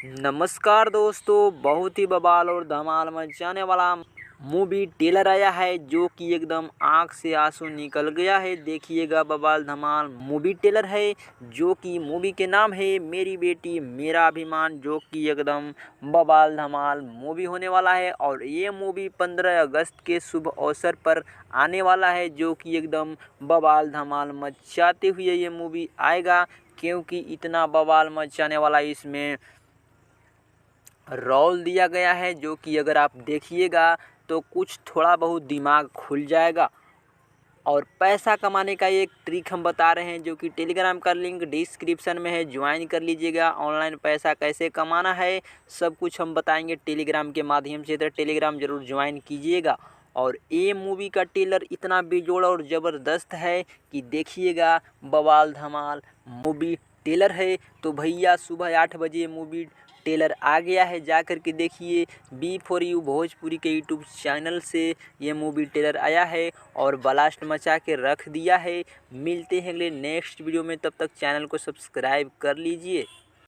नमस्कार दोस्तों, बहुत ही बवाल और धमाल मचाने वाला मूवी टेलर आया है जो कि एकदम आंख से आंसू निकल गया है। देखिएगा, बवाल धमाल मूवी टेलर है जो कि मूवी के नाम है मेरी बेटी मेरा अभिमान, जो कि एकदम बवाल धमाल मूवी होने वाला है। और ये मूवी 15 अगस्त के शुभ अवसर पर आने वाला है, जो कि एकदम बवाल धमाल मचाते हुए ये मूवी आएगा, क्योंकि इतना बवाल मचाने वाला इसमें रोल दिया गया है, जो कि अगर आप देखिएगा तो कुछ थोड़ा बहुत दिमाग खुल जाएगा। और पैसा कमाने का एक ट्रिक हम बता रहे हैं, जो कि टेलीग्राम का लिंक डिस्क्रिप्शन में है, ज्वाइन कर लीजिएगा। ऑनलाइन पैसा कैसे कमाना है सब कुछ हम बताएंगे टेलीग्राम के माध्यम से, तो टेलीग्राम जरूर ज्वाइन कीजिएगा। और ये मूवी का ट्रेलर इतना बेजोड़ और ज़बरदस्त है कि देखिएगा, बवाल धमाल मूवी ट्रेलर है। तो भैया, सुबह 8 बजे मूवी ट्रेलर आ गया है, जा कर के देखिए। B4U भोजपुरी के यूट्यूब चैनल से ये मूवी ट्रेलर आया है और ब्लास्ट मचा के रख दिया है। मिलते हैं अगले नेक्स्ट वीडियो में, तब तक चैनल को सब्सक्राइब कर लीजिए।